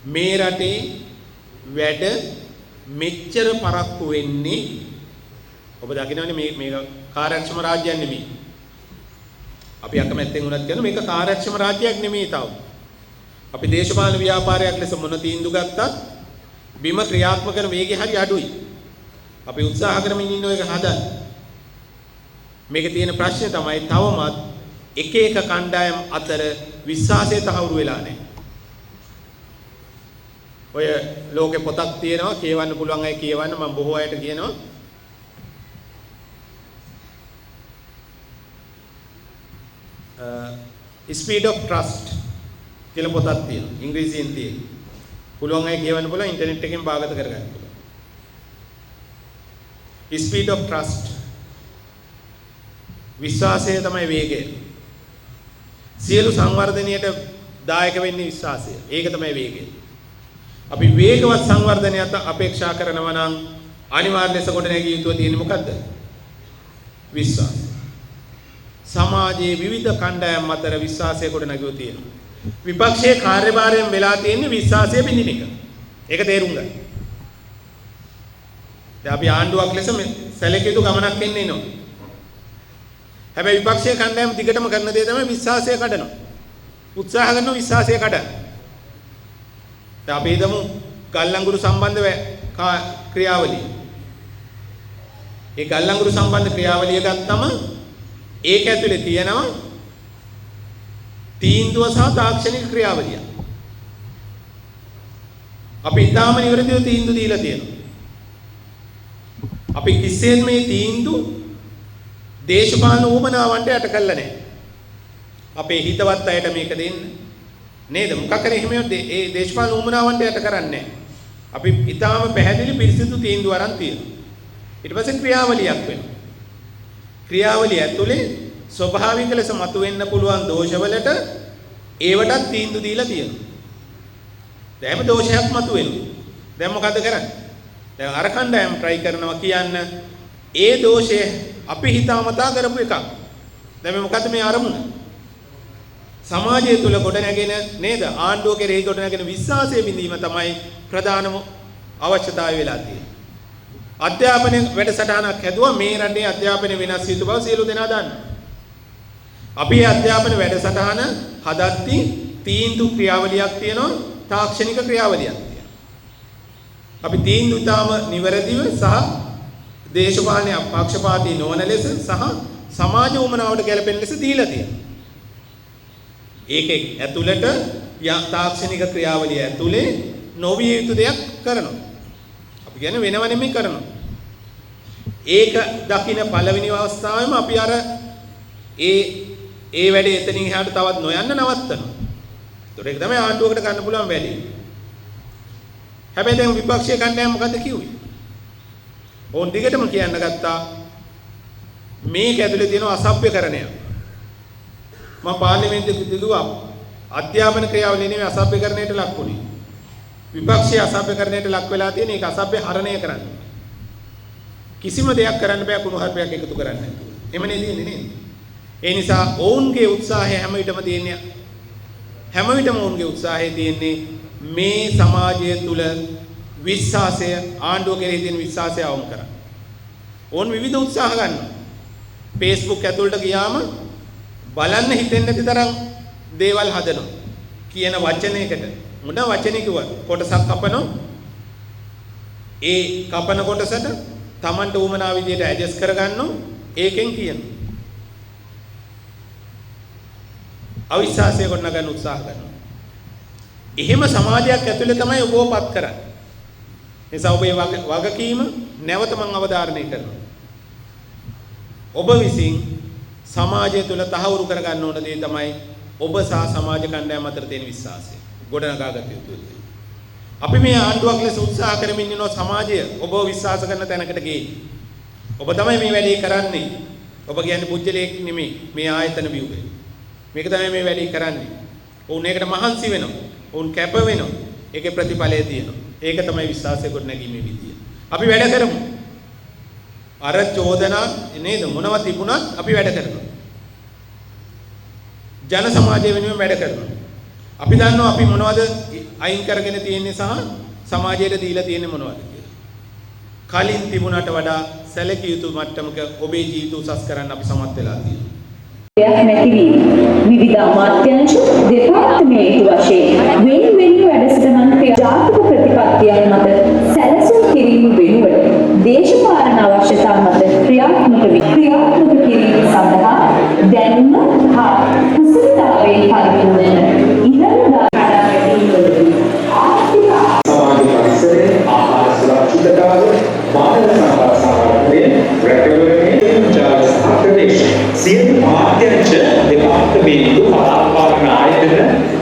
මේ රටේ වැඩ මෙච්චර පරක්කු වෙන්නේ ඔබ දකිනවනේ මේක කාර්යක්ෂම රාජ්‍යයක් නෙමෙයි. අපි අකමැත්තෙන් උනත් කියන මේක කාර්යක්ෂම රාජ්‍යයක් නෙමෙයි තාම. අපි දේශපාලන ව්‍යාපාරයක් ලෙස මොන තීන්දුව ගත්තත් බිම ක්‍රියාත්මක කරන වේගය හරි අඩුයි. අපි උත්සාහ කරමින් ඉන්න එක හදන්න. මේකේ තියෙන ප්‍රශ්නේ තමයි තවමත් එක එක කණ්ඩායම් අතර විශ්වාසය තහවුරු වෙලා නැහැ. ඔය ලෝකේ පොතක් තියෙනවා කියවන්න පුළුවන් අය කියවන්න මම බොහෝ අයට කියනවා. Speed of Trust කියලා පොතක් තියෙනවා. ඉංග්‍රීසියෙන් තියෙනවා. පුළුවන් අය කියවන්න පුළුවන් ඉන්ටර්නෙට් එකෙන් බාගත කරගන්න පුළුවන්. Speed of Trust. විශ්වාසය තමයි වේගය. සියලු සංවර්ධනයට දායක වෙන්නේ විශ්වාසය. ඒක තමයි වේගය. අපි වේගවත් සංවර්ධනයක් අපේක්ෂා කරනවා නම් අනිවාර්ය ලෙස කොට නැගී යුතුව තියෙන්නේ මොකද්ද? විශ්වාසය. සමාජයේ විවිධ කණ්ඩායම් අතර විශ්වාසය කොට නැගියෝ තියෙනවා. විපක්ෂයේ කාර්යභාරයෙන් වෙලා තියෙන්නේ විශ්වාසය බිඳින එක. ඒක තේරුම් ගන්න. දැන් අපි ආණ්ඩුවක් ලෙස සැලකිය යුතු ගමනක් එන්නේ නෝ. හැබැයි විපක්ෂයේ කණ්ඩායම් දිගටම කරන දේ තමයි විශ්වාසය කඩනවා. උත්සාහ කරන විශ්වාසය කඩන. දැන් අපි හිතමු ගල්ලංගුරු සම්බන්ධ ක්‍රියාවලිය. ඒ ගල්ලංගුරු සම්බන්ධ ක්‍රියාවලිය ගත්තම ඒක ඇතුලේ තියෙනවා තීන්දුව සහ තාක්ෂණික ක්‍රියාවලිය. අපි ඊටාම නිවැරදිව තීන්දුව දීලා තියෙනවා. අපි කිසිසේත් මේ තීන්දුව දේශපාලන උවමනාවන්ට යට කළා නැහැ. අපේ හිතවත් අයට මේක දෙන්න නේද? මොකක් කරේ එහෙම ඒ දේශපාලන උවමනාවන්ට යට කරන්නේ නැහැ. අපි ඊටාම පැහැදිලි පිරිසිදු තීන්දුව අරන් තියෙනවා. ඊට පස්සේ ක්‍රියාවලියක් වෙනවා. ක්‍රියාවලිය ඇතුලේ ස්වභාවික ලෙස මතුවෙන්න පුළුවන් දෝෂවලට ඒවටත් තීන්දුව දීලා තියෙනවා. දැන් හැම දෝෂයක් මතුවෙනවා. දැන් මොකද කරන්නේ? දැන් අර කණ්ඩායම් try කරනවා කියන්න ඒ දෝෂය අපි හිතාමතා කරපු එකක්. දැන් මේ මොකද්ද මේ අරමුණ? සමාජය තුල ගොඩනැගෙන නේද? ආණ්ඩුව කෙරෙහි ගොඩනැගෙන විශ්වාසය බිඳීම තමයි ප්‍රධානම අවශ්‍යතාවය වෙලා තියෙන්නේ. අධ්‍යාපන වැඩසටහනක් හැදුවා මේ රටේ අධ්‍යාපන වෙනස් යුතු බව සියලු දෙනා දන්නවා. අපි අධ්‍යාපන වැඩසටහන හදද්දී තීන්දුව ක්‍රියාවලියක් තියෙනවා තාක්ෂණික ක්‍රියාවලියක් තියෙනවා. අපි තීන්දුව තාම නිවැරදිව සහ දේශපාලන පක්ෂපාතී නොවන ලෙස සහ සමාජ උමනාවට ගැලපෙන ලෙස දීලා තියෙනවා. ඒකේ ඇතුළට තාක්ෂණික ක්‍රියාවලිය ඇතුලේ නොවිය යුතු දෙයක් කරනවා. අපි කියන්නේ වෙනව නෙමෙයි කරනවා. ඒක දකින්න පළවෙනි අවස්ථාවේම අපි අර ඒ වැඩේ එතනින් එහාට තවත් නොයන්න නවත්තනවා. ඒතකොට ඒක තමයි ආණ්ඩුවකට ගන්න පුළුවන් වැඩේ. හැබැයි දැන් විපක්ෂයේ කණ්ඩායම මොකද කිව්වේ? ඕන් දිගටම කියන්න ගත්තා මේක ඇතුලේ තියෙන අසභ්‍යකරණයක්. මම පාර්ලිමේන්තුවේ දිදුවා අධ්‍යාපන ක්‍රියාවලිය නෙමෙයි අසභ්‍යකරණයට ලක් වුණේ. විපක්ෂයේ අසභ්‍යකරණයට ලක් වෙලා තියෙන ඒක අසභ්‍ය හරණය කරන්න. කිසිම දෙයක් කරන්න බෑ කුණු හර්පයක් එකතු කරන්න නැතුව. එමනේ තියෙන්නේ නේද? ඒ නිසා ඔවුන්ගේ උත්සාහය හැම විටම තියෙන්නේ ඔවුන්ගේ උත්සාහය තියෙන්නේ මේ සමාජය තුල විශ්වාසය ආණ්ඩුව කෙරෙහි තියෙන විශ්වාසය අවම කරන්න. ඕන් විවිධ උත්සාහ ගන්නවා. Facebook ඇතුළට ගියාම බලන්න හිතෙන්නේ නැති තරම් දේවල් හදනවා. කියන වචනයකට මොන වචනේ කිව්වත් කොටසක් කපනවා. ඒ කපන කොටසට Tamanට උමනා විදියට ඇඩ්ජස්ට් කරගන්නවා. ඒකෙන් කියනවා. අවිශ්වාසය ගොඩනගන්න උත්සාහ කරනවා. එහෙම සමාජයක් ඇතුලේ තමයි ඔබවපත් කරන්නේ. නිසා ඔබේ වගකීම නැවත මම අවධාරණය කරනවා. ඔබ විසින් සමාජය තුළ තහවුරු කරගන්න ඕන දේ තමයි ඔබ සහ සමාජ කණ්ඩායම් අතර තියෙන විශ්වාසය. ගොඩනගාගත යුතුයි. අපි මේ ආණ්ඩුවක් ලෙස උත්සාහ කරමින් ඉන්න සමාජය ඔබව විශ්වාස කරන තැනකට ගේන්නේ. ඔබ තමයි මේ වැඩේ කරන්නේ. ඔබ කියන්නේ පුජ්‍යලයක් නෙමෙයි මේ ආයතන ව්‍යුහය. මේක තමයි මේ වැඩේ කරන්නේ. ඔවුන් ඒකට මහන්සි වෙනවා. ඔවුන් කැප වෙනවා. ඒකේ ප්‍රතිඵලය තියෙනවා. ඒක තමයි විශ්වාසය ගොඩනැගීමේ විදිය. අපි වැඩ කරමු. අර චෝදනා නේද මොනවද තිබුණත් අපි වැඩ කරනවා. ජන සමාජය වෙනුවෙන් වැඩ කරනවා. අපි දන්නවා අපි මොනවද අයින් කරගෙන තියෙන්නේ සහ සමාජයට දීලා තියෙන්නේ මොනවද කියලා. කලින් තිබුණට වඩා සැලකිය යුතු මට්ටමක ඔබේ ජීවිත උසස් කරන්න අපි සමත් වෙලා තියෙනවා. විවිධ අමාත්‍යාංශ දෙපාර්තමේන්තු වශයෙන් වෙන වැඩසටහන් ජාතික ප්‍රතිපත්තියන් මත සැලසුම් කිරීම වෙනුවට දේශපාලන අවශ්‍යතා මත ක්‍රියාත්මක කිරීම සඳහා දැනුම හා කුසලතාවයෙන් පරිපූර්ණ ඉහළ දායකයන්වලදී ආර්ථික සමාජ පරිසරයේ ආහාර සුරක්ෂිතතාවය මානව සම්පත් සංවර්ධනය රැකවරණය ජාල සහප්‍රදේශ සියලු මාධ්‍යංශ දෙපාර්තමේන්තු කලාපාලන ආයතන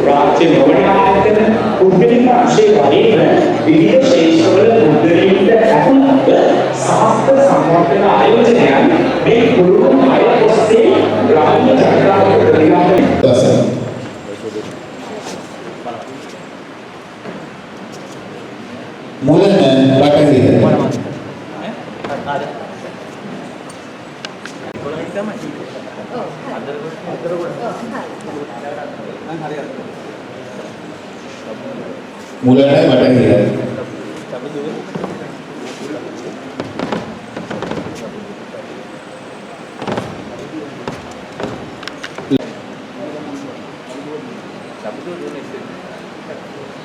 රාජ්‍ය නොවන ආයතන පුද්ගලික අංශයේ වගේම විවිධ ශේෂ්ඨවල මුද්‍රණීන්ට ඇතුළත් සමස්ත සංවර්ධන ආයෝජනයන් මේ කුළුණු අය ඔස්සේ ග්‍රාමීය ජනතාවට ප්‍රතිගාමී මුලන බටහිර මුලන බටහිර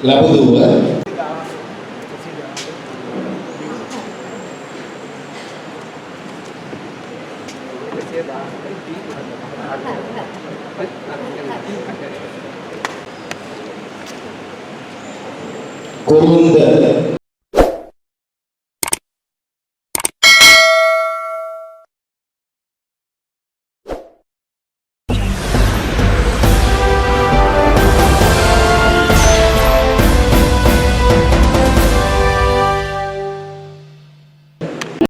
ලබුදුව කොරුන්ද